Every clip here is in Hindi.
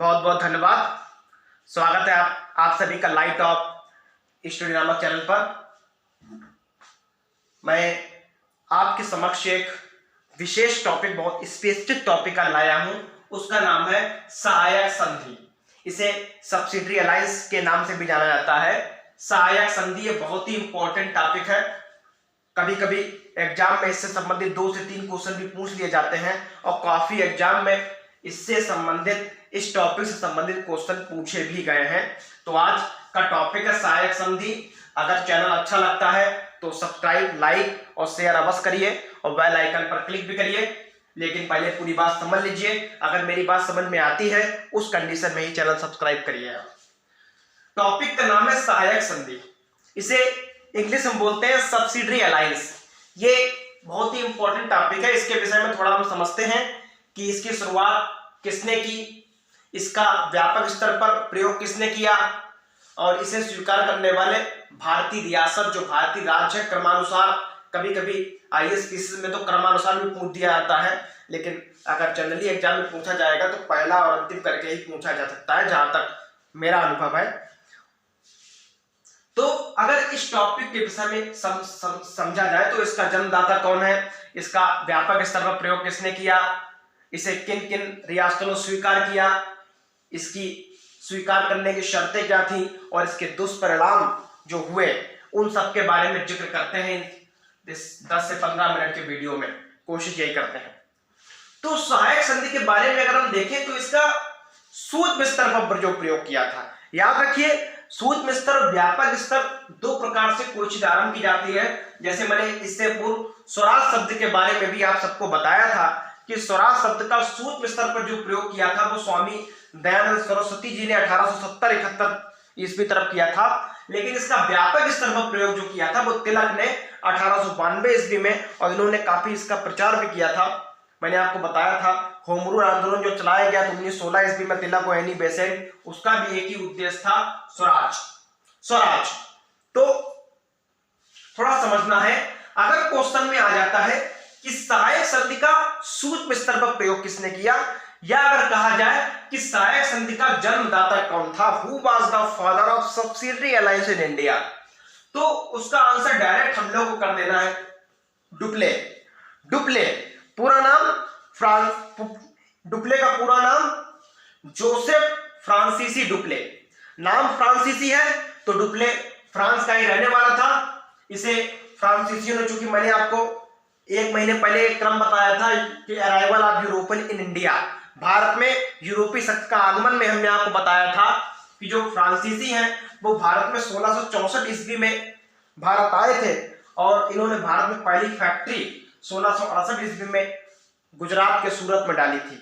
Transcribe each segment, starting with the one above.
बहुत बहुत धन्यवाद। स्वागत है आप सभी का लाइट ऑफ स्टडी नामक चैनल पर। मैं आपके समक्ष एक विशेष टॉपिक, बहुत स्पेसिफिक टॉपिक का लाया हूं। उसका नाम है सहायक संधि। इसे सब्सिडरी अलायंस के नाम से भी जाना जाता है। सहायक संधि ये बहुत ही इंपॉर्टेंट टॉपिक है। कभी कभी एग्जाम में इससे संबंधित 2 से 3 क्वेश्चन भी पूछ लिए जाते हैं और काफी एग्जाम में इससे संबंधित, इस टॉपिक से संबंधित क्वेश्चन पूछे भी गए हैं। तो आज का टॉपिक है सहायक संधि। अगर चैनल अच्छा लगता है तो सब्सक्राइब, लाइक और शेयर अवश्य करिए और बेल आइकन पर क्लिक भी करिए। लेकिन पहले पूरी बात समझ लीजिए। अगर मेरी बात समझ में आती है उस कंडीशन में ही चैनल सब्सक्राइब करिए। टॉपिक का नाम है सहायक संधि। इसे इंग्लिश में बोलते हैं सब्सिडरी अलायंस। ये बहुत ही इंपॉर्टेंट टॉपिक है। इसके विषय में थोड़ा हम समझते हैं कि इसकी शुरुआत किसने की, इसका व्यापक स्तर पर प्रयोग किसने किया और इसे स्वीकार करने वाले भारतीय रियासत, जो भारतीय राज्य है, क्रमानुसार। कभी कभी आईएएस में तो क्रमानुसार भी पूछ दिया जाता है, लेकिन अगर जनरली एग्जाम में पूछा जाएगा तो पहला और अंतिम करके ही पूछा जा सकता है, जहां तक मेरा अनुभव है। तो अगर इस टॉपिक के विषय में समझा जाए तो इसका जन्मदाता कौन है, इसका व्यापक स्तर पर प्रयोग किसने किया, इसे किन किन रियासतों ने स्वीकार किया, इसकी स्वीकार करने की शर्तें क्या थी और इसके दुष्परिणाम जो हुए, उन सब के बारे में जिक्र करते हैं इस 10 से 15 मिनट के वीडियो में। कोशिश यही करते हैं। तो सहायक संधि के बारे में अगर हम देखें तो इसका सूक्ष्म स्तर पर जो प्रयोग किया था, याद रखिए, सूक्ष्म स्तर और व्यापक स्तर 2 प्रकार से कोई चीज आरंभ की जाती है। जैसे मैंने इससे पूर्व स्वराज शब्द के बारे में भी आप सबको बताया था कि स्वराज शब्द का सूक्ष्म स्तर पर जो प्रयोग किया था वो स्वामी दयानंद सरस्वती जी ने 1870-71 ईस्वी तरफ किया था। लेकिन इसका व्यापक स्तर पर प्रयोग जो किया था वो तिलक ने 1892 ईस्वी में, और इन्होंने काफी इसका प्रचार भी किया था। मैंने आपको बताया था होम रूल आंदोलन जो चलाया गया था 1916 ईस्वी में तिलक और एनी बेसेंट, उसका भी एक ही उद्देश्य था, स्वराज। तो थोड़ा समझना है। अगर क्वेश्चन में आ जाता है कि सहायक संधि का सूक्ष्म स्तर पर प्रयोग किसने किया, या अगर कहा जाए कि सहायक संधि का जन्मदाता कौन था, who was the father of subsidiary alliance in India, तो उसका आंसर डायरेक्ट हम लोग को कर देना है डुप्ले। पूरा नाम डुप्ले का पूरा नाम जोसेफ फ्रांसीसी डुप्ले। नाम फ्रांसीसी है तो डुप्ले फ्रांस का ही रहने वाला था। इसे फ्रांसीसियों ने, चूंकि मैंने आपको 1 महीने पहले एक क्रम बताया था कि arrival of European in India, Bharat में यूरोपीय शक्ति का आगमन में हमने आपको बताया था कि जो फ्रांसीसी हैं वो भारत में 1664 ईस्वी में भारत आए थे और इन्होंने भारत में पहली फैक्ट्री 1668 ईस्वी में गुजरात के सूरत में डाली थी।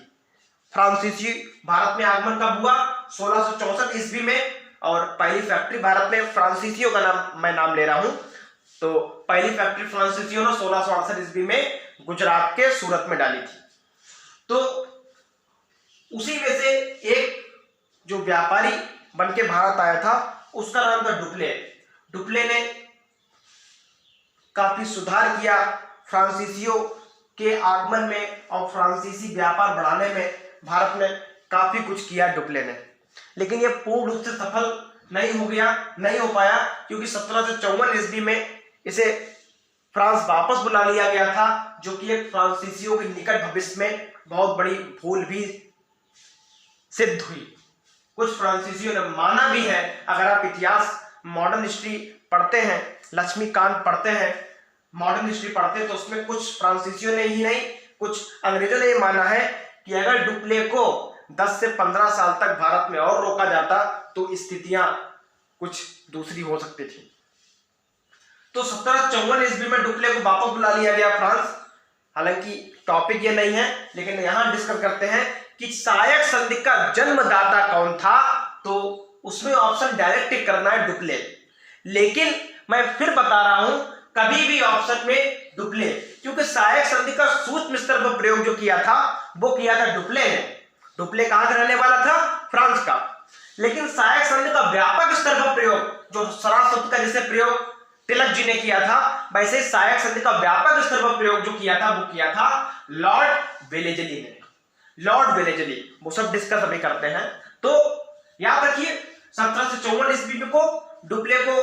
फ्रांसीसी भारत में आगमन कब हुआ? 1664 ईस्वी में, और पहली फैक्ट्री भारत में फ्रांसीसियों का मैं नाम ले रहा हूं। तो पहली फैक्ट्री फ्रांसीसियों ने 1668 ईस्वी में गुजरात के सूरत में डाली थी। तो उसी में से एक जो व्यापारी बन के भारत आया था उसका नाम था डुप्ले ने काफी सुधार किया फ्रांसीसियों के आगमन में और फ्रांसीसी व्यापार बढ़ाने में भारत में काफी कुछ किया डुप्ले ने। लेकिन यह पूर्ण रूप से सफल नहीं हो पाया, क्योंकि 1754 ईस्वी में इसे फ्रांस वापस बुला लिया गया था, जो कि एक फ्रांसीसियों के निकट भविष्य में बहुत बड़ी भूल भी सिद्ध हुई। कुछ फ्रांसीसियों ने माना भी है, अगर आप इतिहास मॉडर्न हिस्ट्री पढ़ते हैं, लक्ष्मीकांत पढ़ते हैं, मॉडर्न हिस्ट्री पढ़ते हैं, तो उसमें कुछ फ्रांसीसियों ने ही नहीं, कुछ अंग्रेजों ने ये माना है कि अगर डुप्ले को 10 से 15 साल तक भारत में और रोका जाता तो स्थितियां कुछ दूसरी हो सकती थी। तो 1754 ईस्वी में डुप्ले को वापस बुला लिया गया फ्रांस। हालांकि टॉपिक ये नहीं है, लेकिन यहां डिस्कस करते हैं कि सहायक संधि का जन्मदाता कौन था, तो उसमें ऑप्शन डायरेक्ट टिक करना है डुप्ले। लेकिन मैं फिर बता रहा हूं, कभी भी ऑप्शन में डुप्ले, क्योंकि सहायक संधि का सूक्ष्म स्तर पर प्रयोग जो किया था वो किया था डुप्ले ने। डुप्ले कहां का रहने वाला था? फ्रांस का। लेकिन सहायक संधि का व्यापक स्तर पर प्रयोग, जो स्वराज शब्द का जैसे प्रयोग तिलक जी ने किया था, वैसे सहायक संधि का व्यापक स्तर पर प्रयोग जो किया था वो किया था लॉर्ड वेलेजली ने। लॉर्ड वेलेजली, वो सब डिस्कस अभी करते हैं। तो याद रखिए 1754 ईस्वी को डुप्ले को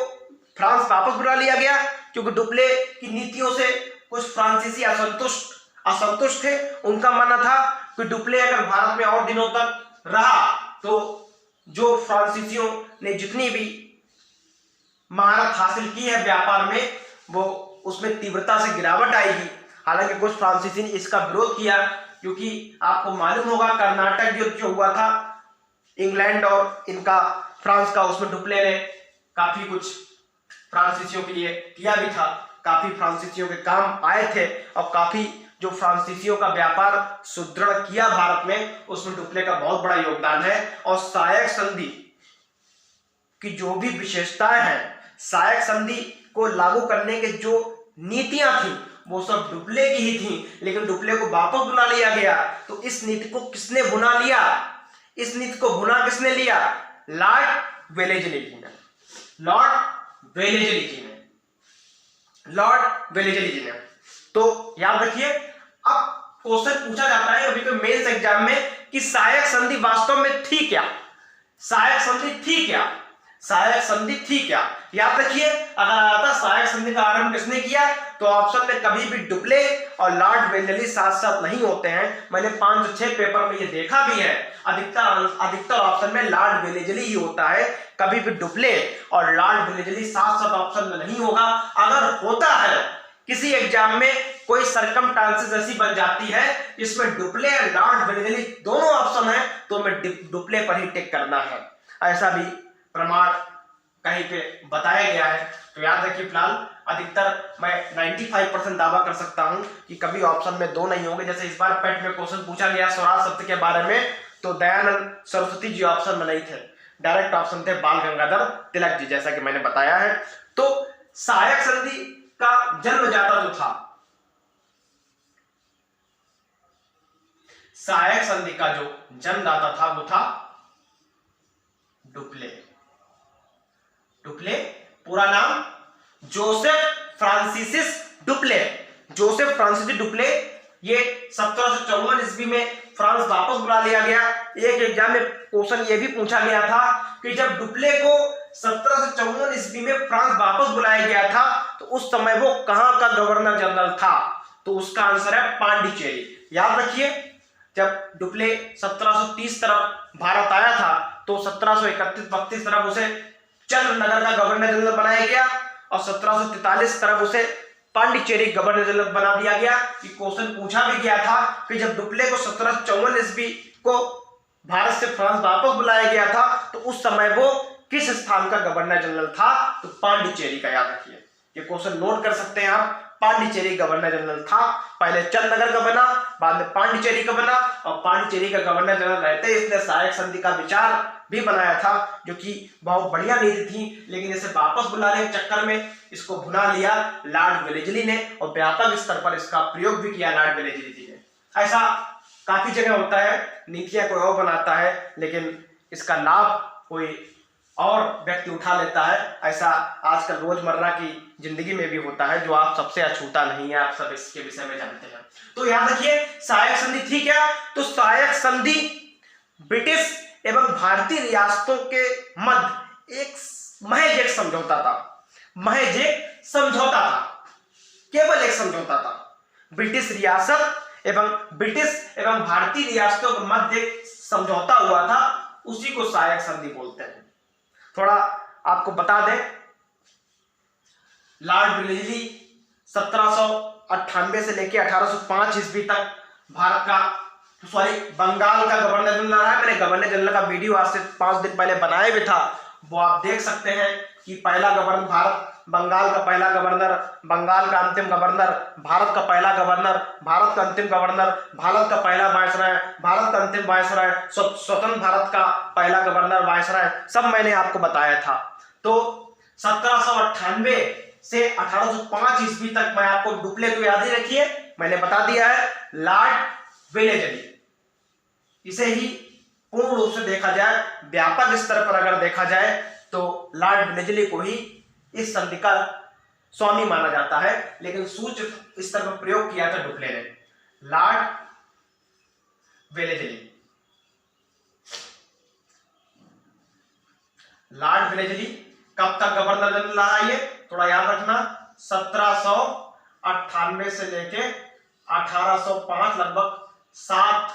फ्रांस वापस बुला लिया गया, क्योंकि डुप्ले की नीतियों से कुछ फ्रांसीसी असंतुष्ट थे। उनका मानना था कि डुप्ले अगर भारत में और दिनों तक रहा तो जो फ्रांसीसियों ने जितनी भी महारत हासिल की है व्यापार में, वो उसमें तीव्रता से गिरावट आएगी। हालांकि कुछ फ्रांसीसी ने इसका विरोध किया, क्योंकि आपको मालूम होगा कर्नाटक युद्ध जो हुआ था इंग्लैंड और इनका फ्रांस का, उसमें डुप्ले ने काफी कुछ फ्रांसीसियों के लिए किया भी था, काफी फ्रांसीसियों के काम आए थे और काफी जो फ्रांसीसियों का व्यापार सुदृढ़ किया भारत में, उसमें डुप्ले का बहुत बड़ा योगदान है। और सहायक संधि की जो भी विशेषताएं हैं, सहायक संधि को लागू करने के जो नीतियां थी वो सब डुप्ले की ही थी, लेकिन डुप्ले को वापस बुला लिया गया। तो इस नीति को किसने बुना लिया? इस नीति को बुना किसने लिया? लॉर्ड वेलेस्ली जी ने। लॉर्ड वेलेस्ली जी ने। तो याद रखिए, अब क्वेश्चन पूछा जाता है अभी तो मेंस एग्जाम में कि सहायक संधि वास्तव में थी क्या? सहायक संधि थी क्या? सहायक संधि थी क्या? याद रखिए, अगर आता सहायक संधि का आरंभ किसने किया, तो ऑप्शन में कभी भी डुप्ले और लॉर्ड वेलेस्ली साथ साथ नहीं होते हैं। मैंने 5 से 6 पेपर में ये देखा भी है, अधिकतर ऑप्शन में लॉर्ड वेलेस्ली ही होता है, कभी भी डुप्ले और लॉर्ड वेलेस्ली साथ साथ ऑप्शन में नहीं होगा। अगर होता है किसी एग्जाम में कोई सरकमस्टांसेस ऐसी बन जाती है जिसमें डुप्ले और लॉर्ड वेलेस्ली दोनों ऑप्शन है, तो मैं डुप्ले पर ही टिक करना है, ऐसा भी प्रमाण कहीं पे बताया गया है। तो याद रखिए, फिलहाल अधिकतर मैं 95% दावा कर सकता हूं कि कभी ऑप्शन में 2 नहीं होंगे। जैसे इस बार पेट में क्वेश्चन पूछा गया स्वराज शब्द के बारे में, तो दयानंद सरस्वती जी ऑप्शन में नहीं थे, डायरेक्ट ऑप्शन थे बाल गंगाधर तिलक जी, जैसा कि मैंने बताया है। तो सहायक संधि का जन्मदाता जो था, सहायक संधि का जो जन्मदाता था वो था डुप्ले। पूरा नाम Joseph Francis Dupleix. Joseph Francis Dupleix. ये 1754 ईस्वी में फ्रांस वापस बुला लिया गया। एक एग्जाम में क्वेश्चन ये भी पूछा गया था कि जब डुप्ले को 1754 ईस्वी में फ्रांस वापस बुलाया गया था तो उस समय वो कहां का गवर्नर जनरल था, तो उसका आंसर है पांडिचेरी। याद रखिए, जब डुप्ले 1730 तरफ भारत आया था तो 1731-32 तरफ उसे चंद्रनगर का गवर्नर जनरल बनाया गया और 1743 तरफ उसे पांडिचेरी गवर्नर जनरल बना दिया गया। कि क्वेश्चन पूछा भी गया था कि जब डुप्ले को 1754 ईस्वी को भारत से फ्रांस वापस बुलाया गया था तो उस समय वो किस स्थान का गवर्नर जनरल था, तो पांडिचेरी का। याद रखिए, ये क्वेश्चन नोट कर सकते हैं आप, पांडिचेरी गवर्नर जनरल था। पहले चंद्रनगर का बना, बाद में पांडिचेरी का बना, और पांडिचेरी का गवर्नर जनरल रहते इसने सहायक संधि का विचार भी बनाया था, जो कि बहुत बढ़िया नीति थी, लेकिन इसे वापस बुलाने के चक्कर में इसको भुना लिया लॉर्ड वेलेस्ली ने, और व्यापक स्तर पर इसका प्रयोग भी किया लॉर्ड वेलेस्ली जी ने। ऐसा काफी जगह होता है, नीतियां कोई और बनाता है लेकिन इसका लाभ कोई और व्यक्ति उठा लेता है। ऐसा आजकल रोजमर्रा की जिंदगी में भी होता है, जो आप सबसे अछूता नहीं है, आप सब इसके विषय में जानते हैं। तो याद रखिए, सहायक संधि थी क्या, तो सहायक संधि ब्रिटिश एवं भारतीय रियासतों के मध्य महज एक समझौता था। महज एक समझौता था, केवल एक समझौता था। ब्रिटिश एवं भारतीय रियासतों के मध्य एक समझौता हुआ था, उसी को सहायक संधि बोलते हैं। थोड़ा आपको बता दें, लॉर्ड वेलेस्ली 1798 से लेकर 1805 ईस्वी तक बंगाल का गवर्नर जनरल रहा है। मैंने गवर्नर जनरल का वीडियो आज से 5 दिन पहले बनाया भी था, वो आप देख सकते हैं कि पहला गवर्नर बंगाल का पहला गवर्नर, बंगाल का अंतिम गवर्नर, भारत का पहला गवर्नर, भारत का अंतिम गवर्नर, भारत का पहला वायसराय, भारत का अंतिम वायसराय, स्वतंत्र भारत का पहला गवर्नर वायसराय, सब मैंने आपको बताया था। तो 1798 से 1805 ईस्वी तक, मैं आपको डुप्ले तो याद ही रखिए, मैंने बता दिया है, लॉर्ड वेलेस्ली। इसे ही पूर्ण रूप से देखा जाए, व्यापक स्तर पर अगर देखा जाए तो लॉर्ड वेलेस्ली को ही इस संधि का स्वामी माना जाता है, लेकिन सूक्ष्म स्तर पर प्रयोग किया था डुप्ले ने। लॉर्ड वेलेस्ली लॉर्ड वेलेस्ली कब तक गवर्नर जनरल रहा, ये थोड़ा याद रखना, 1798 से लेके 1805, लगभग 7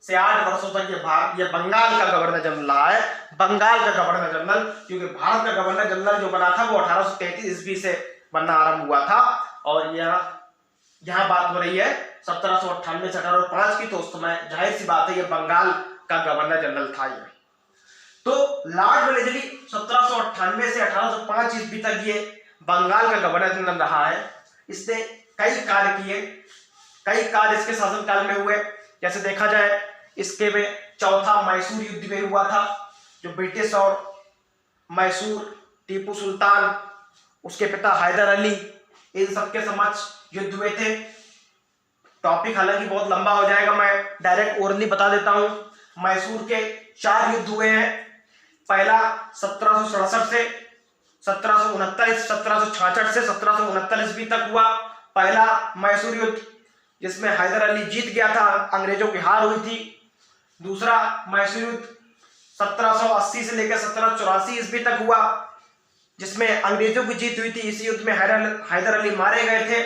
से 8 वर्षों तक ये बंगाल का गवर्नर जनरल रहा है, बंगाल का गवर्नर जनरल, क्योंकि भारत का गवर्नर जनरल जो बना था वो 1833 ईस्वी से बनना आरंभ हुआ था। और यहाँ बात हो रही है 1798 से 1805 की, तो उस समय जाहिर सी बात है ये बंगाल का गवर्नर जनरल था ये। तो लॉर्ड वेलेस्ली 1798 से 1805 ईस्वी तक ये बंगाल का गवर्नर जनरल रहा है। इसने कई कार्य किए, कई कार्य इसके शासनकाल में हुए। जैसे देखा जाए, इसके में चौथा मैसूर युद्ध में हुआ था, जो ब्रिटिश और मैसूर, टीपू सुल्तान, उसके पिता हैदर अली, इन सबके समक्ष युद्ध हुए थे। टॉपिक हालांकि बहुत लंबा हो जाएगा, मैं डायरेक्ट ओरली बता देता हूं। मैसूर के 4 युद्ध हुए हैं। पहला 1767 से 1769, 1766 से 1769 ईस्वी तक हुआ पहला मैसूर युद्ध, जिसमें हैदर अली जीत गया था, अंग्रेजों की हार हुई थी। दूसरा मैसूर युद्ध 1780 से लेकर 1784 ईस्वी तक हुआ, जिसमें अंग्रेजों की जीत हुई थी। इस युद्ध में हैदर अली मारे गए थे।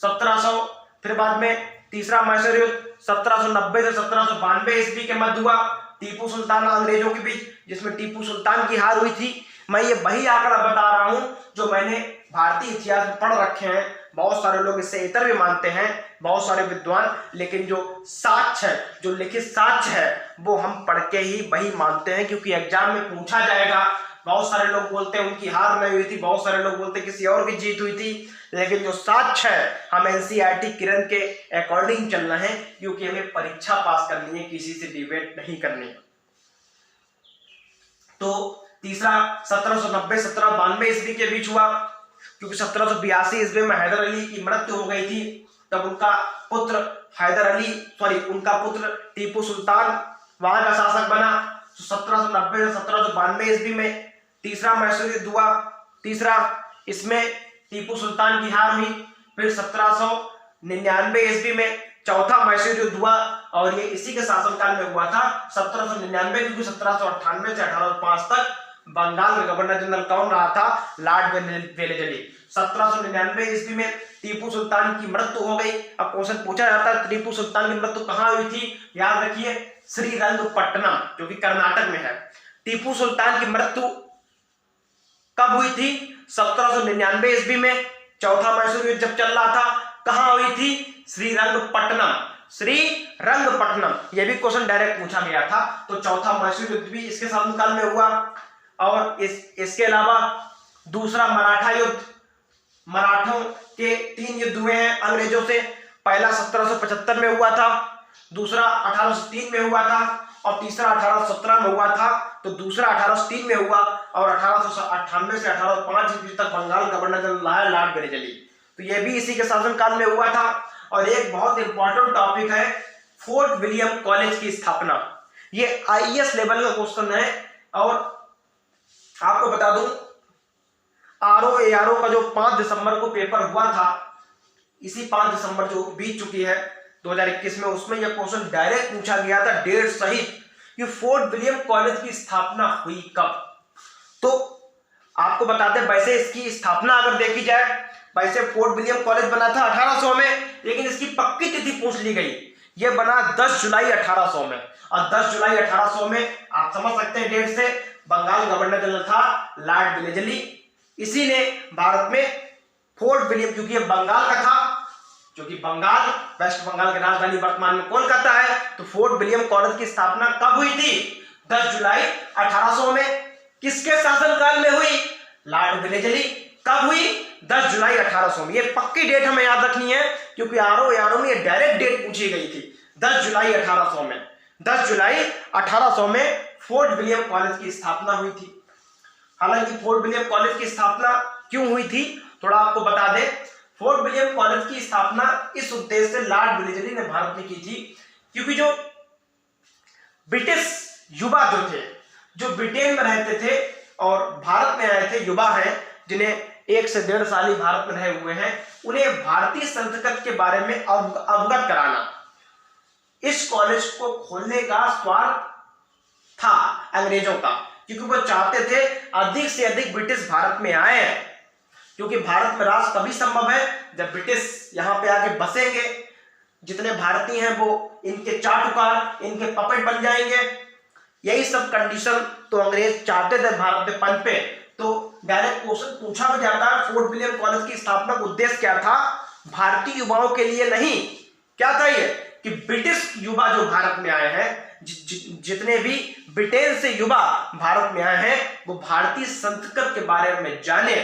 1700 फिर बाद में तीसरा मैसूर युद्ध 1790 से 1792 ईस्वी के मध्य हुआ, टीपू सुल्तान अंग्रेजों के बीच, जिसमें टीपू सुल्तान की हार हुई थी। मैं ये वही आंकड़ा बता रहा हूं जो मैंने भारतीय इतिहास में पढ़ रखे हैं। बहुत सारे लोग इससे इतर भी मानते हैं, बहुत सारे विद्वान, लेकिन जो साक्ष्य है, जो लिखित साक्ष्य है, वो हम पढ़ के ही वही मानते हैं, क्योंकि एग्जाम में पूछा जाएगा। बहुत सारे लोग बोलते हैं उनकी हार नहीं हुई थी, बहुत सारे लोग बोलते हैं किसी और की जीत हुई थी, लेकिन जो साक्ष्य है हम एनसीईआरटी किरण के अकॉर्डिंग चलना है, क्योंकि हमें परीक्षा पास करनी है, किसी से डिबेट नहीं करनी है। तो तीसरा 1790 1792 ईस्वी के बीच हुआ, क्योंकि 1782 ईस्वी में हैदर अली की मृत्यु हो गई थी। तब उनका पुत्र उनका पुत्र टीपू सुल्तान वहां का शासक बना। तो 1790 से 1792 ईस्वी में तीसरा मैसूर युद्ध हुआ। तीसरा, इसमें टीपू सुल्तान की हार हुई। फिर 1799 ईस्वी में चौथा मैसूर युद्ध हुआ, और ये इसी के शासनकाल में हुआ था 1799, क्योंकि 1798 से 1805 तक बंगाल का गवर्नर जनरल कौन रहा था? Lord Wellesley. 1799 ईस्वी में टीपू सुल्तान की मृत्यु हो गई। अब क्वेश्चन पूछा जाता है टीपू सुल्तान की मृत्यु कहाँ हुई थी? याद रखिए, श्रीरंगपट्टनम, जो कि कर्नाटक में है। टीपू सुल्तान की मृत्यु कब हुई थी? 1799 ईस्वी में, चौथा मैसूर युद्ध जब चल रहा था। कहां हुई थी? श्रीरंगपट्टनम। श्रीरंगपट्टनम, यह भी क्वेश्चन डायरेक्ट पूछा गया था। तो चौथा मैसूर युद्ध भी इसके शासनकाल में हुआ। और इसके अलावा दूसरा मराठा युद्ध, मराठों के 3 युद्ध हुए हैं अंग्रेजों से। पहला 1775 में हुआ था, दूसरा 1803 में हुआ था, और तीसरा 1817 में हुआ था। तो दूसरा 1803 में हुआ, और 1898 से 1805 ईस्वी तक बंगाल गवर्नर जनरल रहा लॉर्ड वेलेस्ली। तो यह भी इसी के शासनकाल में हुआ था। और एक बहुत इंपॉर्टेंट टॉपिक है फोर्ट विलियम कॉलेज की स्थापना। ये आईएएस लेवल का क्वेश्चन है। और आपको बता दूं, आरओ का जो 5 दिसंबर को पेपर हुआ था, इसी 5 दिसंबर जो बीत चुकी है 2021 में, उसमें यह क्वेश्चन डायरेक्ट पूछा गया था डेट सहित कि फोर्ट विलियम कॉलेज की स्थापना हुई कब। तो आपको बताते हैं, वैसे इसकी स्थापना अगर देखी जाए, वैसे फोर्ट विलियम कॉलेज बना था 1800 में, लेकिन इसकी पक्की तिथि पूछ ली गई। यह बना 10 जुलाई 1800 में। और 10 जुलाई 1800 में आप समझ सकते हैं डेट से, बंगाल गवर्नर जनरल था लॉर्ड वेलेस्ली। इसी ने भारत में फोर्ट विलियम, क्योंकि यह बंगाल का था, क्योंकि बंगाल, वेस्ट बंगाल की राजधानी वर्तमान में कोलकाता है, तो फोर्ट विलियम कॉलेज की स्थापना कब हुई थी? 10 जुलाई 1800 में। किसके शासनकाल में हुई? Lord Wellesley. कब हुई? 10 जुलाई 1800 में। ये पक्की डेट हमें याद रखनी है, क्योंकि आरओ में ये डायरेक्ट डेट पूछी गई थी, 10 जुलाई 1800 में। 10 जुलाई 1800 में फोर्ट विलियम कॉलेज की स्थापना हुई थी। हालांकि फोर्ट विलियम कॉलेज की स्थापना क्यों हुई थी, थोड़ा आपको बता दें। फोर्ट विलियम कॉलेज की स्थापना इस उद्देश्य से लॉर्ड वेलेस्ली ने भारत में की थी, क्योंकि जो ब्रिटिश युवा जो थे, जो ब्रिटेन में रहते थे और भारत में आए थे, युवा हैं जिन्हें 1 से 1.5 साल ही भारत में रहे हुए हैं, उन्हें भारतीय संस्कृति के बारे में अवगत कराना, इस कॉलेज को खोलने का स्वार्थ था अंग्रेजों का, क्योंकि वो चाहते थे अधिक से अधिक ब्रिटिश भारत में आए, क्योंकि भारत में राज तभी संभव है जब ब्रिटिश यहाँ पे आके बसेंगे। जितने भारतीय हैं वो इनके चाटुकार, इनके पपेट बन जाएंगे। यही सब कंडीशन तो अंग्रेज चाहते थे भारत में पनपे। तो डायरेक्ट क्वेश्चन पूछा भी जाता है, फोर्ट विलियम कॉलेज की स्थापना का उद्देश्य क्या था? भारतीय युवाओं के लिए नहीं, क्या था ये कि ब्रिटिश युवा जो भारत में आए हैं, जितने भी ब्रिटेन से युवा भारत में आए हैं, वो भारतीय संस्कृति के बारे में जाने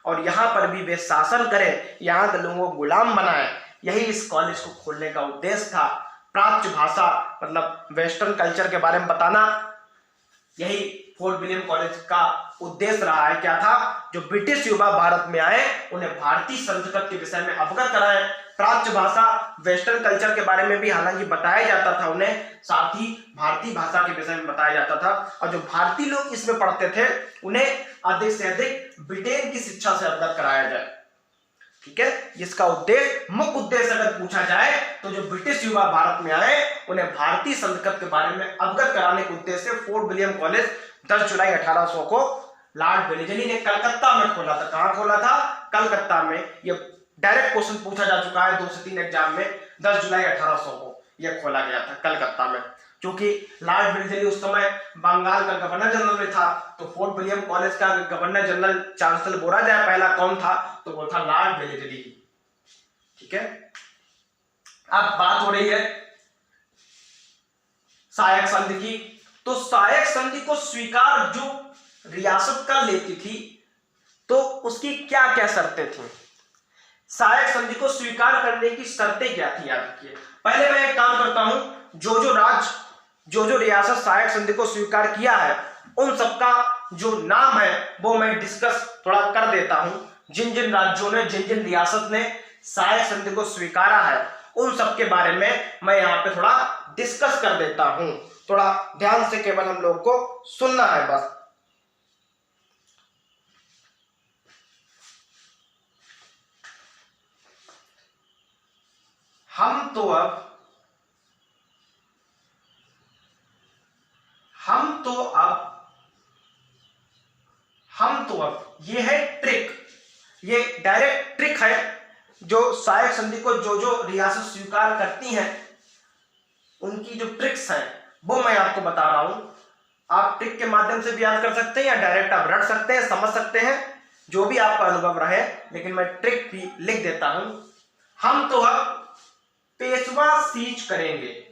और यहाँ पर भी वे शासन करें, यहाँ के लोगों को गुलाम बनाए। यही इस कॉलेज को खोलने का उद्देश्य था। प्राच्य भाषा मतलब वेस्टर्न कल्चर के बारे में बताना, यही फोर्ट विलियम कॉलेज का उद्देश्य रहा है। क्या था? जो ब्रिटिश युवा भारत में आए उन्हें भारतीय संस्कृति के विषय में अवगत कराएं। प्राच्य भाषा वेस्टर्न कल्चर के बारे में भी हालांकि बताया जाता था उन्हें, साथ ही भारतीय भाषा के विषय में बताया जाता था। और जो भारतीय लोग इसमें पढ़ते थे उन्हें अधिक से अधिक ब्रिटेन की शिक्षा से अवगत कराया जाए। ठीक है, इसका उद्देश्य, मुख्य उद्देश्य अगर पूछा जाए तो जो ब्रिटिश युवा भारत में आए उन्हें भारतीय संस्कृति के बारे में अवगत कराने के उद्देश्य से फोर्ट विलियम कॉलेज 10 जुलाई 1800 को लॉर्ड वेलेस्ली ने कलकत्ता में खोला था। कहां खोला था? कलकत्ता में। ये डायरेक्ट क्वेश्चन पूछा जा चुका है 2 से 3 एग्जाम में। 10 जुलाई 1800 को यह खोला गया था कलकत्ता में। क्योंकि लॉर्ड वेलेस्ली उस समय बंगाल का गवर्नर जनरल में था, तो फोर्ट विलियम कॉलेज का गवर्नर जनरल चांसलर बोला जाए पहला कौन था, तो वो था लॉर्ड वेलेस्ली। ठीक है, अब बात हो रही है सहायक संधि की। तो सहायक संधि को स्वीकार जो रियासत कर लेती थी तो उसकी क्या क्या शर्तें थी? सहायक संधि को स्वीकार करने की शर्तें क्या थी, याद रखिए। पहले मैं एक काम करता हूं, जो रियासत सहायक संधि को स्वीकार किया है उन सबका जो नाम है वो मैं डिस्कस थोड़ा कर देता हूं। जिन जिन राज्यों ने, जिन जिन रियासत ने सहायक संधि को स्वीकारा है उन सब के बारे में मैं यहाँ पे थोड़ा डिस्कस कर देता हूं। थोड़ा ध्यान से केवल हम लोग को सुनना है बस। हम तो अब ये है ट्रिक, ये डायरेक्ट ट्रिक है जो सहायक संधि को जो रियासत स्वीकार करती हैं उनकी जो ट्रिक्स हैं वो मैं आपको बता रहा हूं। आप ट्रिक के माध्यम से भी याद कर सकते हैं या डायरेक्ट आप रट सकते हैं, समझ सकते हैं, जो भी आपका अनुभव रहे, लेकिन मैं ट्रिक भी लिख देता हूं। हम तो अब पेशवा सीज करेंगे।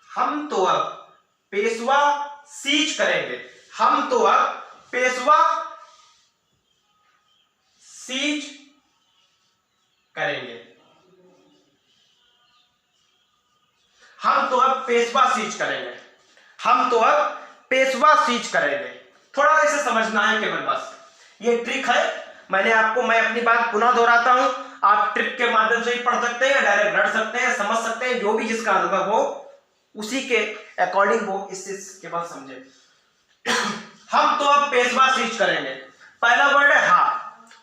हम तो अब पेशवा सीज करेंगे। हम तो अब पेशवा सीज करेंगे। हम तो अब पेशवा सीज करेंगे। हम तो अब पेशवा सीज करेंगे। थोड़ा इसे समझना है केवल बस, ये ट्रिक है। मैं अपनी बात पुनः दोहराता हूं। आप ट्रिक के माध्यम से ही पढ़ सकते हैं, डायरेक्ट रट सकते हैं, समझ सकते हैं, जो भी जिसका अनुभव हो उसी के अकॉर्डिंग वो इससे केवल समझे। हम तो अब पेशवा सीज करेंगे। पहला वर्ड है हा।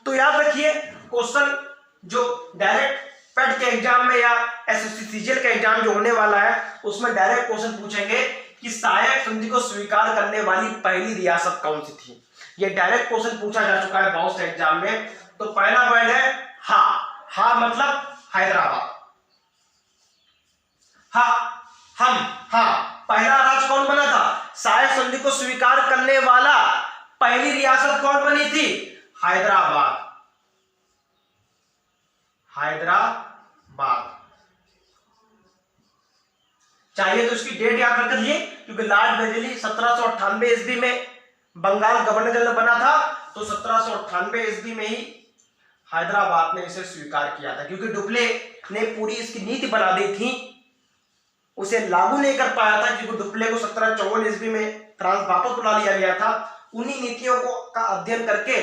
तो याद रखिए, क्वेश्चन जो डायरेक्ट पेट के एग्जाम में या एसएससी सीजीएल का एग्जाम जो होने वाला है उसमें डायरेक्ट क्वेश्चन पूछेंगे कि सहायक संधि को स्वीकार करने वाली पहली रियासत कौन सी थी। ये डायरेक्ट क्वेश्चन पूछा जा चुका है बहुत से एग्जाम में। तो पहला वर्ड है हा। हा मतलब हैदराबाद। हा, हम, हा। पहला राज्य कौन बना था? सहायक संधि को स्वीकार करने वाला पहली रियासत कौन बनी थी? हैदराबाद। हैदराबाद चाहिए तो इसकी डेट याद रख लीजिए, क्योंकि लॉर्ड वेलेस्ली 1798 ईस्वी में बंगाल गवर्नर जनरल बना था, तो 1798 ईस्वी में ही हैदराबाद ने इसे स्वीकार किया था। क्योंकि डुप्ले ने पूरी इसकी नीति बना दी थी, उसे लागू नहीं कर पाया था, क्योंकि डुप्ले को 1754 ईस्वी में फ्रांस वापस बुला लिया गया था। उन्हीं नीतियों का अध्ययन करके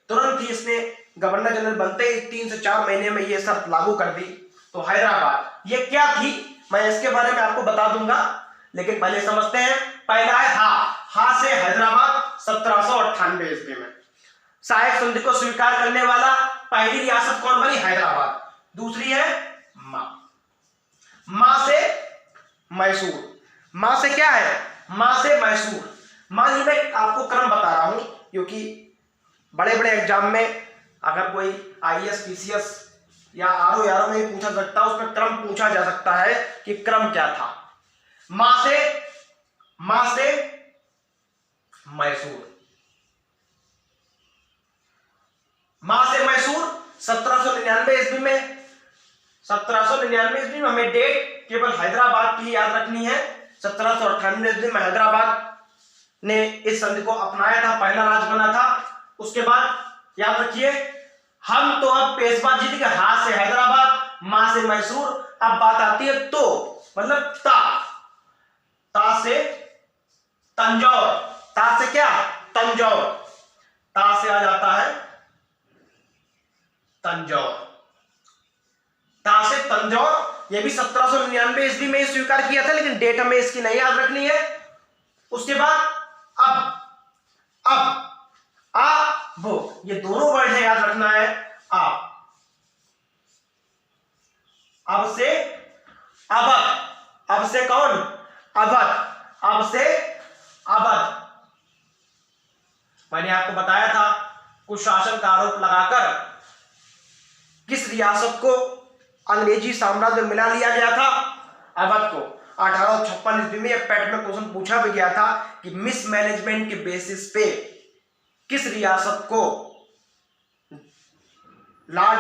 तुरंत ही इसने गवर्नर जनरल बनते ही 3 से 4 महीने में ये शर्त लागू कर दी। तो हैदराबाद ये क्या थी मैं इसके बारे में आपको बता दूंगा, लेकिन पहले समझते हैं। पहला है हा। हा से हैदराबाद 1798 ईस्वी में। सहायक संधि को स्वीकार करने वाला पहली रियासत कौन बनी? हैदराबाद। दूसरी है मा। मा से मैसूर। मां से क्या है? मां से मैसूर। मान लीजिए मैं आपको क्रम बता रहा हूं, क्योंकि बड़े बड़े एग्जाम में अगर कोई आईएएस पीसीएस या आरओ यारो में भी पूछा सकता है, उसमें क्रम पूछा जा सकता है कि क्रम क्या था। मां से मैसूर, मां से मैसूर 1799 ईस्वी में, 1799 ईस्वी में हमें डेट केवल हैदराबाद की याद रखनी है। 1798 ईस्वी में हैदराबाद ने इस संधि को अपनाया था, पहला राज्य बना था। उसके बाद याद रखिए, हम तो अब पेशवा जीत के, हा से हैदराबाद, मां से मैसूर। अब बात आती है तो, मतलब ता से तंजौर, ता से क्या, तंजौर, ता से आ जाता है तंजौर, ता से तंजौर। यह भी 1799 ईस्वी में स्वीकार किया था, लेकिन डेट हमें इसकी नहीं याद रखनी है। उसके बाद अब आ वो, ये दोनों वर्ड है, याद रखना है। अब से अवध, अब से कौन, अवध, अब से अवध। मैंने आपको बताया था कुशासन का आरोप लगाकर किस रियासत को अंग्रेजी साम्राज्य में मिला लिया गया था, अवध को। 1856 ईस्वी में पैट में क्वेश्चन पूछा भी गया था कि मिसमैनेजमेंट के बेसिस पे किस रियासत को लॉर्ड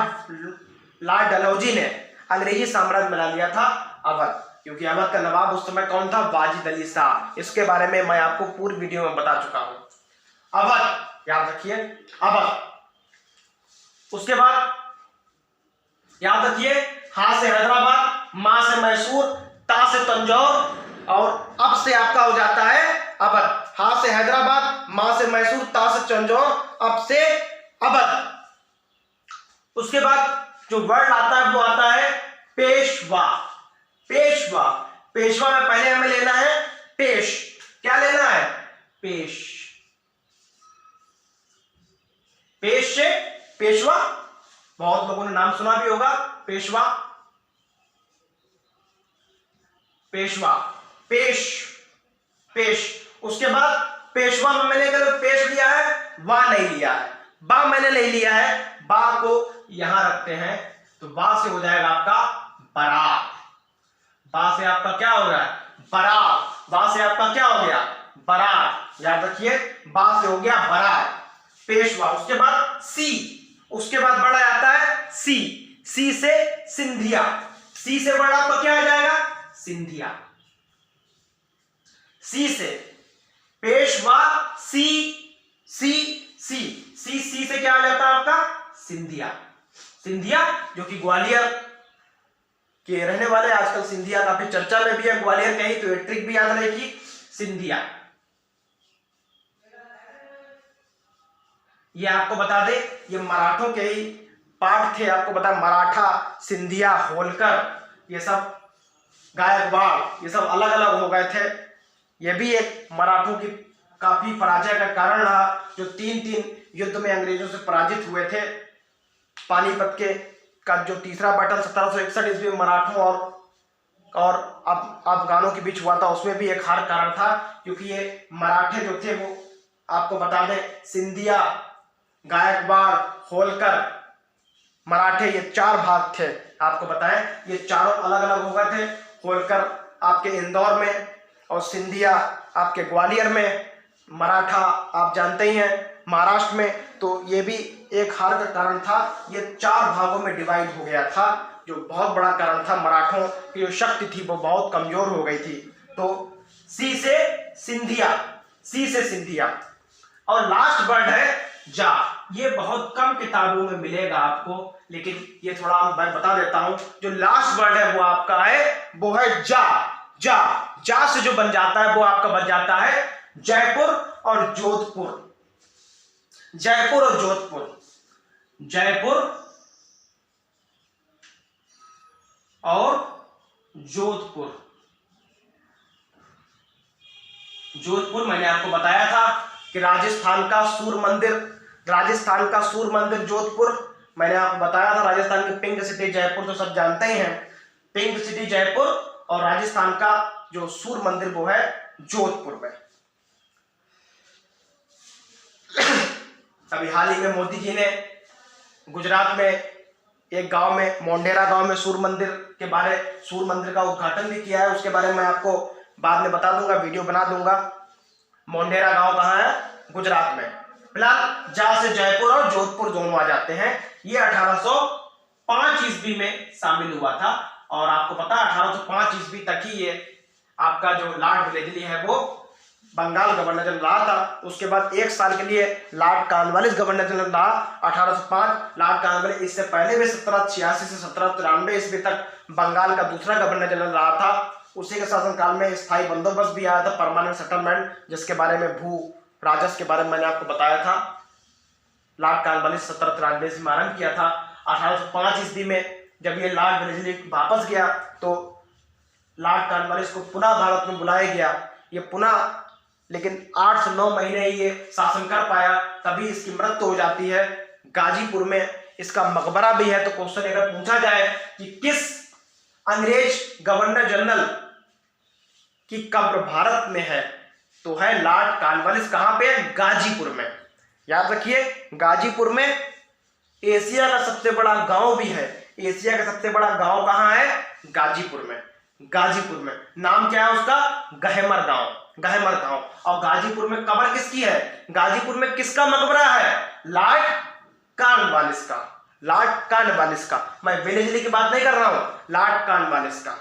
डलहौजी ने अंग्रेजी साम्राज्य में ला लिया था, अवध। क्योंकि अवध का नवाब उस समय कौन था, वाजिद अली शाह। इसके बारे में मैं आपको पूरी वीडियो में बता चुका हूं। अवध याद रखिए, अवध। उसके बाद याद रखिए, हा से हैदराबाद, मां से मैसूर, ता से तंजौर, और अब से आपका हो जाता है अवध। हा से हैदराबाद, मां से मैसूर, ता से तंजौर, अब से अवध। उसके बाद जो वर्ड आता है वो आता है पेशवा। पेशवा, पेशवा में पहले हमें लेना है पेश। क्या लेना है, पेश। पेश से पेशवा, बहुत लोगों ने नाम सुना भी होगा, पेशवा, पेशवा, पेश, पेश। उसके बाद पेशवा में मैंने कल पेश लिया है, वा नहीं लिया है, बा मैंने नहीं लिया है। बा को यहां रखते हैं तो बा से हो जाएगा आपका बरात। बा से आपका क्या हो गया, बरात। बा से आपका क्या हो गया, बरात। याद रखिए, बा से हो गया बरात, पेशवा। उसके बाद सी, उसके बाद बड़ा आता है सी। सी से सिंधिया, सी से बड़ा आपका क्या आ जाएगा, सिंधिया। सी से पेशवा, सी सी सी सी सी से क्या आ जाता है आपका, सिंधिया। सिंधिया जो कि ग्वालियर के रहने वाले, आजकल सिंधिया काफी चर्चा में भी है, ग्वालियर के ही, तो ये ट्रिक भी याद रहेगी, सिंधिया। ये आपको बता दे, ये मराठों के ही पाठ थे, आपको बता, मराठा, सिंधिया, होलकर, ये सब गायकवाड़, ये सब अलग अलग हो गए थे। ये भी एक मराठों की काफी पराजय का कारण रहा, जो 3 युद्ध में अंग्रेजों से पराजित हुए थे। पानीपत के का जो तीसरा बैटल 1761 ईस्वी में मराठों और अफगानों के बीच हुआ था, उसमें भी एक हार कारण था, क्योंकि ये मराठे जो थे वो आपको बता दें, सिंधिया, गायकवाड़, होलकर, मराठे, ये 4 भाग थे। आपको बताएं, ये चारों अलग अलग हो गए थे। होलकर आपके इंदौर में और सिंधिया आपके ग्वालियर में, मराठा आप जानते ही हैं महाराष्ट्र में। तो ये भी एक हार का कारण था, ये 4 भागों में डिवाइड हो गया था, जो बहुत बड़ा कारण था। मराठों की जो शक्ति थी वो बहुत कमजोर हो गई थी। तो सी से सिंधिया, सी से सिंधिया। और लास्ट वर्ड है जा। ये बहुत कम किताबों में मिलेगा आपको, लेकिन ये थोड़ा मैं बता देता हूं। जो लास्ट वर्ड है वो आपका है, वो है जा। जा, जा से जो बन जाता है वो आपका बन जाता है जयपुर और जोधपुर। जयपुर और जोधपुर, जयपुर और जोधपुर। जोधपुर मैंने आपको बताया था कि राजस्थान का सूर्य मंदिर, राजस्थान का सूर्य मंदिर जोधपुर। मैंने आपको बताया था राजस्थान की पिंक सिटी जयपुर तो सब जानते ही हैं, पिंक सिटी जयपुर, और राजस्थान का जो सूर्य मंदिर वो है जोधपुर में। अभी हाल ही में मोदी जी ने गुजरात में एक गांव में, मोंढेरा गांव में सूर्य मंदिर का उद्घाटन भी किया है। उसके बारे में मैं आपको बाद में बता दूंगा, वीडियो बना दूंगा। मोंढेरा गांव कहाँ है? गुजरात में। फिलहाल जहां से जयपुर और जोधपुर दोनों आ जाते हैं। ये 1805 ईस्वी में शामिल हुआ था और आपको पता 1805 ईस्वी तक ही ये आपका जो लॉर्ड वेलेस्ली है वो बंगाल गवर्नर जनरल रहा था। उसके बाद 1 साल के लिए लॉर्ड कॉर्नवालिस गवर्नर जनरल रहा 1805। लॉर्ड कॉर्नवालिस इससे पहले भी 1786 से 1793 ईस्वी तक बंगाल का दूसरा गवर्नर जनरल रहा था। उसी के शासनकाल में स्थायी बंदोबस्त भी आया था, परमानेंट सेटलमेंट, जिसके बारे में भू राजस्व के बारे में मैंने आपको बताया था। लॉर्ड कॉर्नवालिस 1793 में आरंभ किया था। 1805 ईस्वी में जब ये लॉर्ड वेलेस्ली वापस गया तो लॉर्ड कॉर्नवालिस को पुनः भारत में बुलाया गया। ये पुनः लेकिन 8 से 9 महीने ये शासन कर पाया, तभी इसकी मृत्यु हो जाती है। गाजीपुर में इसका मकबरा भी है। तो क्वेश्चन अगर पूछा जाए कि किस अंग्रेज गवर्नर जनरल की कब्र भारत में है, तो है लॉर्ड कॉर्नवालिस। कहां पे? गाजीपुर में। याद रखिए, गाजीपुर में एशिया का सबसे बड़ा गांव भी है। एशिया का सबसे बड़ा गांव कहां है? गाजीपुर में। गाजीपुर में नाम क्या है उसका? गहमर गांव। गहमर गांव। और गाजीपुर में कब्र किसकी है? गाजीपुर में किसका मकबरा है? लॉर्ड कॉर्नवालिस का। लॉर्ड कॉर्नवालिस का। मैं वेलेस्ली की बात नहीं कर रहा हूं, लॉर्ड कॉर्नवालिस का।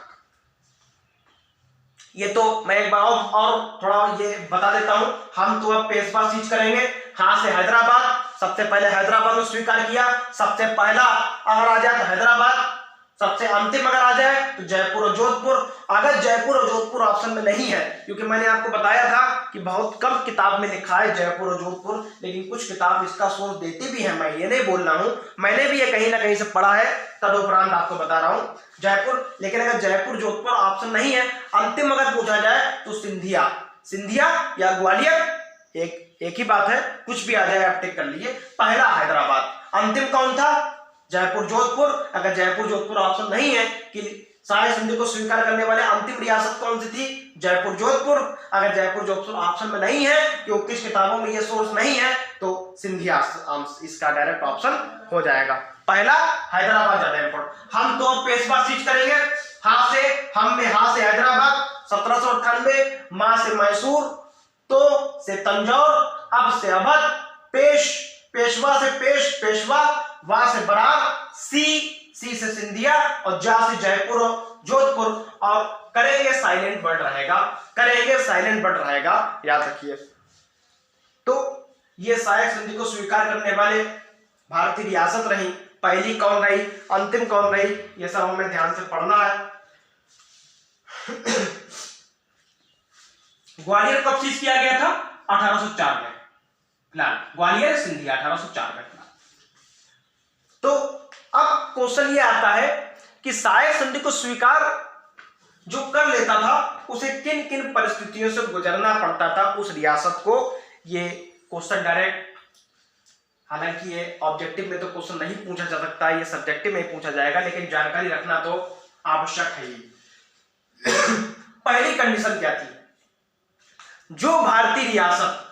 ये तो मैं एक बार और थोड़ा ये बता देता हूं। हम तो अब पेशवा सीज करेंगे। हां से हैदराबाद, सबसे पहले हैदराबाद में स्वीकार किया। सबसे पहला अगर आ जाए तो हैदराबाद, सबसे अंतिम अगर आ जाए तो जयपुर और जोधपुर। अगर जयपुर और जोधपुर ऑप्शन में नहीं है, क्योंकि मैंने आपको बताया था कि बहुत कम किताब में लिखा है जयपुर और जोधपुर, लेकिन कुछ किताब इसका सोर्स देती भी है। मैं ये नहीं बोल रहा हूं, मैंने भी ये कहीं ना कहीं से पढ़ा है, तदुपरांत आपको बता रहा हूं जयपुर। लेकिन अगर जयपुर जोधपुर ऑप्शन नहीं है, अंतिम अगर पूछा जाए तो सिंधिया, सिंधिया या ग्वालियर, एक ही बात है, कुछ भी आ जाए आप टिक कर लीजिए। पहला हैदराबाद, अंतिम कौन था? जयपुर जोधपुर। अगर जयपुर जोधपुर ऑप्शन नहीं है कि सहायक संधि को स्वीकार करने वाले अंतिम रियासत कौन सी थी? जयपुर जोधपुर। अगर जयपुर जोधपुर ऑप्शन में नहीं है, क्योंकि किस किताबों में ये सोर्स नहीं है, तो सिंधिया इसका डायरेक्ट ऑप्शन हो जाएगा। पहला हैदराबाद ज्यादा इंपॉर्टेंट। हम तो पेशवा सीज करेंगे। हा से हैदराबाद 1798, मां से मैसूर, तो से तंजौर, अब से अवध, पेशवा से पेशवा, वा से बरार, सी से सिंधिया और जा से जयपुर और जोधपुर। और करेंगे साइलेंट वर्ड रहेगा, करेंगे साइलेंट वर्ड रहेगा, याद रखिए। तो ये सहायक संधि को स्वीकार करने वाले भारतीय रियासत रही। पहली कौन रही, अंतिम कौन रही, ये सब हमें ध्यान से पढ़ना है। ग्वालियर कब सीज किया गया था? 1804 में। ग्वालियर सिंधिया 1804 में। तो अब क्वेश्चन ये आता है कि सहायक संधि को स्वीकार जो कर लेता था उसे किन किन परिस्थितियों से गुजरना पड़ता था उस रियासत को। ये क्वेश्चन डायरेक्ट, हालांकि ये ऑब्जेक्टिव में तो क्वेश्चन नहीं पूछा जा सकता, ये सब्जेक्टिव में पूछा जाएगा, लेकिन जानकारी रखना तो आवश्यक है ही। पहली कंडीशन क्या थी? जो भारतीय रियासत,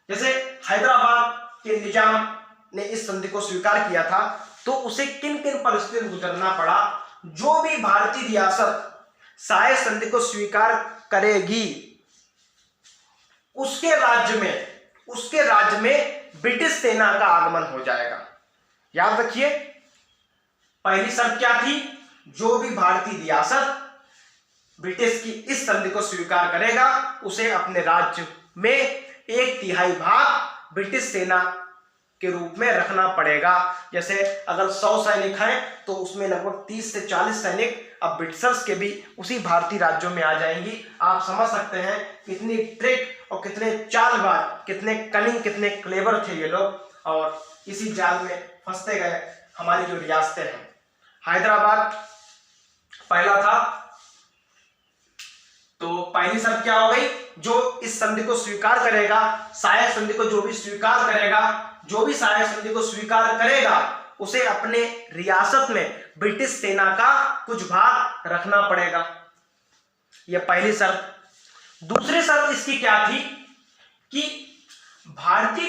जैसे हैदराबाद के निजाम ने इस संधि को स्वीकार किया था, तो उसे किन किन परिस्थितियों से गुजरना पड़ा। जो भी भारतीय रियासत सहायक संधि को स्वीकार करेगी उसके राज्य में ब्रिटिश सेना का आगमन हो जाएगा। याद रखिए, पहली शर्त क्या थी? जो भी भारतीय रियासत ब्रिटिश की इस संधि को स्वीकार करेगा उसे अपने राज्य में 1/3 भाग ब्रिटिश सेना के रूप में रखना पड़ेगा। जैसे अगर 100 सैनिक हैं तो उसमें लगभग 30 से 40 सैनिक अब ब्रिटिशर्स के भी उसी भारतीय राज्यों में आ जाएंगी। आप समझ सकते हैं कितनी ट्रिक और कितने चालबाज, कितने कनिंग, कितने क्लेवर थे ये लोग, और इसी जाल में फंसते गए हमारी जो रियासतें हैं। हैदराबाद पहला था, तो पहली शर्त क्या हो गई? जो इस संधि को स्वीकार करेगा, सहायक संधि को जो भी स्वीकार करेगा, जो भी सहायक संधि को स्वीकार करेगा उसे अपने रियासत में ब्रिटिश सेना का कुछ भाग रखना पड़ेगा। यह पहली शर्त। दूसरी शर्त इसकी क्या थी कि भारतीय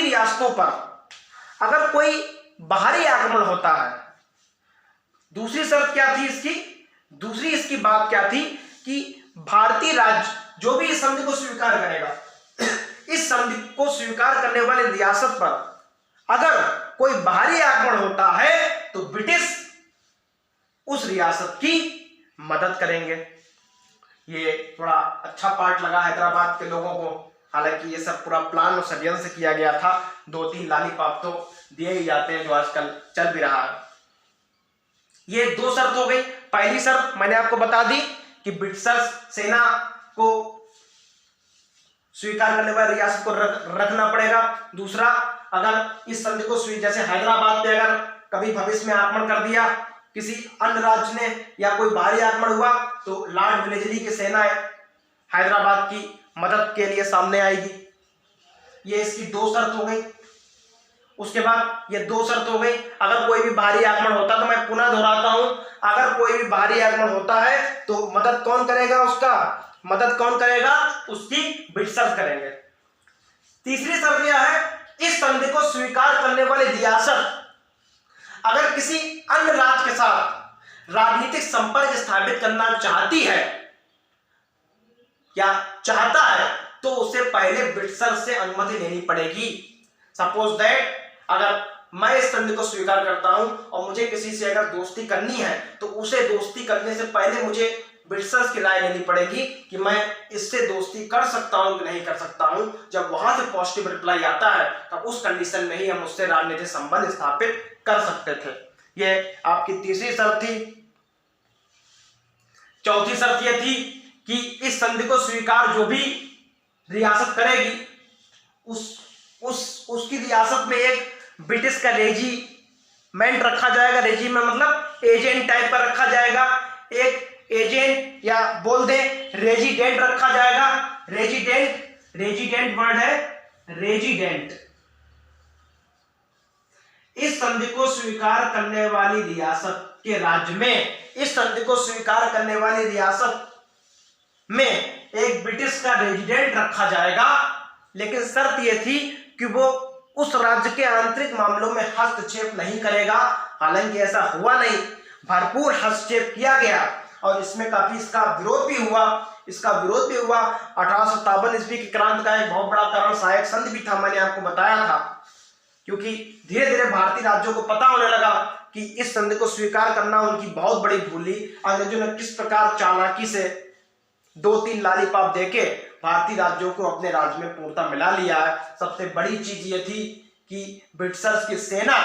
रियासतों पर अगर कोई बाहरी आक्रमण होता है, दूसरी शर्त क्या थी इसकी, दूसरी इसकी बात क्या थी कि भारतीय राज्य जो भी इस संधि को स्वीकार करेगा, इस संधि को स्वीकार करने वाले रियासत पर अगर कोई बाहरी आक्रमण होता है तो ब्रिटिश उस रियासत की मदद करेंगे। ये थोड़ा अच्छा पार्ट लगा हैदराबाद के लोगों को, हालांकि ये सब पूरा प्लान और षड्यंत्र से किया गया था। 2-3 लॉलीपॉप तो दिए ही जाते हैं जो आजकल चल भी रहा है। ये 2 शर्त हो गई। पहली शर्त मैंने आपको बता दी कि ब्रिटिश सेना को स्वीकार करने वाली रियासत को रखना पड़ेगा। दूसरा, अगर इस संधि को जैसे हैदराबाद पे अगर कभी भविष्य में आक्रमण कर दिया किसी अन्य राज्य ने या कोई बाहरी आक्रमण हुआ तो लॉर्ड वेलेस्ली की सेना हैदराबाद की मदद के लिए सामने आएगी। ये इसकी 2 शर्त हो गई। उसके बाद ये 2 शर्त हो गई। अगर कोई भी बाहरी आक्रमण होता, तो मैं पुनः दोहराता हूं, अगर कोई भी बाहरी आक्रमण होता है तो मदद कौन करेगा, उसकी ब्रिटिश करेंगे। तीसरी शर्त यह है, इस संधि को स्वीकार करने वाली रियासत अगर किसी अन्य राज्य के साथ राजनीतिक संपर्क स्थापित करना चाहती है या चाहता है तो उसे पहले ब्रिटिश से अनुमति लेनी पड़ेगी। सपोज दैट अगर मैं इस संधि को स्वीकार करता हूं और मुझे किसी से अगर दोस्ती करनी है तो उसे दोस्ती करने से पहले मुझे ब्रिटिशर्स की राय लेनी पड़ेगी कि मैं इससे दोस्ती कर सकता हूं कि नहीं कर सकता हूं। जब वहां से पॉजिटिव रिप्लाई आता है तब उस कंडीशन में ही हम उससे राजनीतिक संबंध स्थापित कर सकते थे। ये आपकी तीसरी शर्त थी। चौथी शर्त यह थी कि इस संधि को स्वीकार जो भी रियासत करेगी उसकी रियासत में एक ब्रिटिश का रेजिमेंट रखा जाएगा। रेजिमेंट मतलब एजेंट टाइप का रखा जाएगा। एक एजेंट या बोल दे रेजिडेंट रखा जाएगा। रेजिडेंट वर्ड है, रेजिडेंट। इस संधि को स्वीकार करने वाली रियासत के राज्य में, इस संधि को स्वीकार करने वाली रियासत में एक ब्रिटिश का रेजिडेंट रखा जाएगा, लेकिन शर्त यह थी कि वो उस राज्य के आंतरिक मामलों में हस्तक्षेप नहीं करेगा। हालांकि ऐसा हुआ नहीं, भरपूर हस्तक्षेप किया गया और इसमें काफी इसका विरोध भी हुआ। 1857 ईस्वी की क्रांति का एक बहुत बड़ा कारण सहायक संधि भी था, मैंने आपको बताया था, क्योंकि धीरे धीरे भारतीय राज्यों को पता होने लगा कि इस संधि को स्वीकार करना उनकी बहुत बड़ी भूल थी। अंग्रेजों ने किस प्रकार चालाकी से 2-3 लॉलीपॉप देके भारतीय राज्यों को अपने राज्य में पूर्णतः मिला लिया है। सबसे बड़ी चीज ये थी कि ब्रिटिशर्स की सेना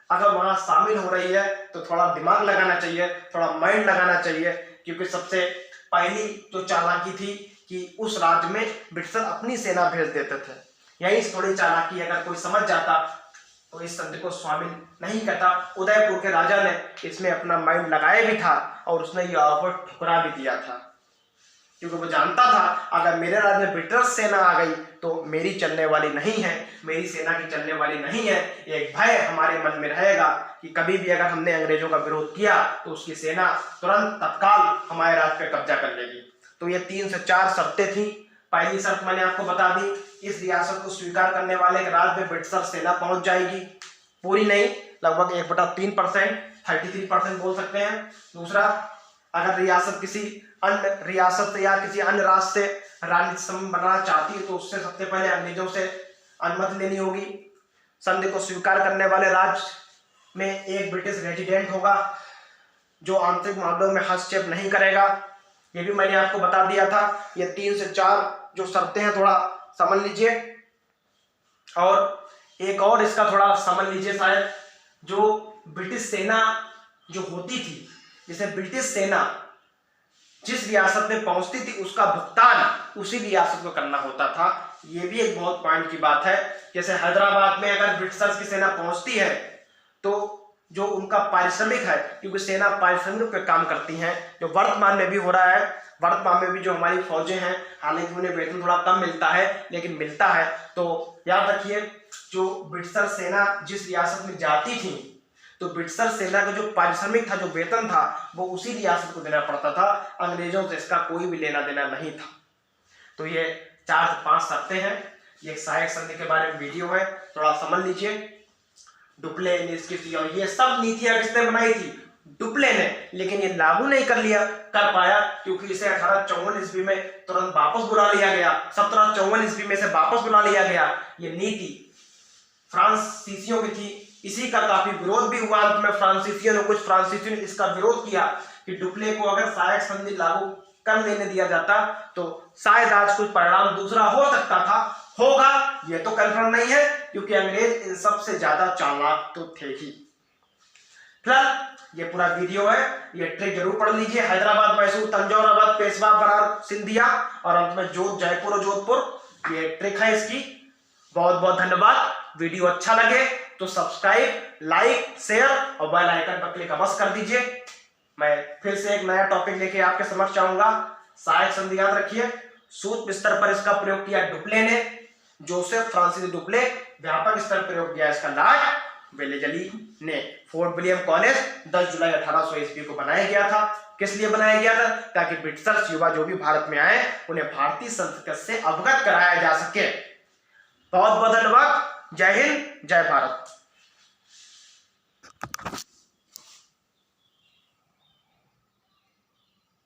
अगर वहां शामिल हो रही है तो थोड़ा दिमाग लगाना चाहिए, थोड़ा माइंड लगाना चाहिए, क्योंकि सबसे पहली जो चालाकी थी कि उस राज्य में ब्रिटिशर अपनी सेना भेज देते थे। यही थोड़ी चालाकी अगर कोई समझ जाता तो इस संधि को शामिल नहीं करता। उदयपुर के राजा ने इसमें अपना माइंड लगाया भी था और उसने ये ऑफर ठुकरा भी दिया था, क्योंकि वो जानता था अगर मेरे राज्य में ब्रिटिश सेना आ गई तो मेरी चलने वाली नहीं है, मेरी सेना की चलने वाली नहीं है। एक भय हमारे मन में रहेगा कि कभी भी अगर हमने अंग्रेजों का विरोध किया तो उसकी सेना तुरंत तत्काल हमारे राज्य पे कब्जा कर लेगी। तो ये 3 से 4 शर्तें थी। पहली शर्त मैंने आपको बता दी, इस रियासत को स्वीकार करने वाले के राज्य में ब्रिटिश सेना पहुंच जाएगी, पूरी नहीं, लगभग 1/3%, 33% बोल सकते हैं। दूसरा, अगर रियासत किसी अन्य रियासत या किसी अन्य राज्य से राजनीतिक संबंध बनाना चाहती है तो उससे सबसे पहले अंग्रेजों से अनुमति लेनी होगी। संधि को स्वीकार करने वाले राज्य में एक ब्रिटिश रेजिडेंट होगा जो आंतरिक मामलों में हस्तक्षेप नहीं करेगा। ये भी मैंने आपको बता दिया था। ये 3 से 4 जो शर्तें हैं थोड़ा समझ लीजिए, और एक और इसका थोड़ा समझ लीजिए शायद, जो ब्रिटिश सेना जो होती थी, जैसे ब्रिटिश सेना जिस रियासत में पहुंचती थी उसका भुगतान उसी रियासत को करना होता था। ये भी एक बहुत पॉइंट की बात है। जैसे हैदराबाद में अगर ब्रिटिशर्स की सेना पहुंचती है तो जो उनका पारिश्रमिक है, क्योंकि सेना पारिश्रमिक पे काम करती हैं, जो वर्तमान में भी हो रहा है, वर्तमान में भी जो हमारी फौजें हैं, हालांकि उन्हें वेतन थोड़ा कम मिलता है लेकिन मिलता है। तो याद रखिए, जो ब्रिटिशर सेना जिस रियासत में जाती थी तो ब्रिटिशर सेना का जो पारिश्रमिक था, जो वेतन था, वो उसी रियासत को देना पड़ता था। अंग्रेजों से इसका कोई भी लेना देना नहीं था। तो ये 4 से 5 शर्तें हैं। ये एक सहायक संधि के बारे में वीडियो है, थोड़ा समझ लीजिए। डुप्ले ने इसकी और ये सब नीतियां किसने बनाई थी? डुप्ले ने, लेकिन ये लागू नहीं कर पाया क्योंकि इसे 1854 ईस्वी में तुरंत वापस बुला लिया गया। 1754 ईस्वी में से वापस बुला लिया गया। ये नीति फ्रांसीसियों की थी, इसी का काफी विरोध भी हुआ। अंत में कुछ फ्रांसीसियों ने इसका विरोध किया कि डुप्ले को अगर सहायक संधि लागू कर लेने दिया जाता तो शायद आज कुछ परिणाम दूसरा हो सकता था। होगा ये तो कंफर्म नहीं है क्योंकि अंग्रेज इन सबसे ज्यादा चालाक तो थे ही। फिलहाल ये पूरा वीडियो है, ये ट्रिक जरूर पढ़ लीजिए। हैदराबाद, मैसूर, तंजौराबाद, पेशवा, बरार, सिंधिया और अंत में जयपुर और जोधपुर, ये ट्रिक है इसकी। बहुत बहुत धन्यवाद। वीडियो अच्छा लगे तो सब्सक्राइब, लाइक, शेयर और बेल आइकन पर क्लिक अवश्य कर दीजिए। मैं फिर से एक नया टॉपिक लेके आपके समक्ष आऊंगा। सहायक संधि याद रखिए, सूक्ष्म स्तर पर इसका प्रयोग किया डुप्ले ने, जोसेफ फ्रांसिस डुप्ले। व्यापक स्तर पर प्रयोग किया इसका लॉर्ड वेलेजली ने। फोर्ट विलियम कॉलेज 10 जुलाई 1800 ईस्वी को बनाया गया था। किस लिए बनाया गया था? ताकि ब्रिटिशर्स युवा जो भी भारत में आए उन्हें भारतीय संस्कृति से अवगत कराया जा सके। बहुत बहुत धन्यवाद। जय हिंद, जय भारत।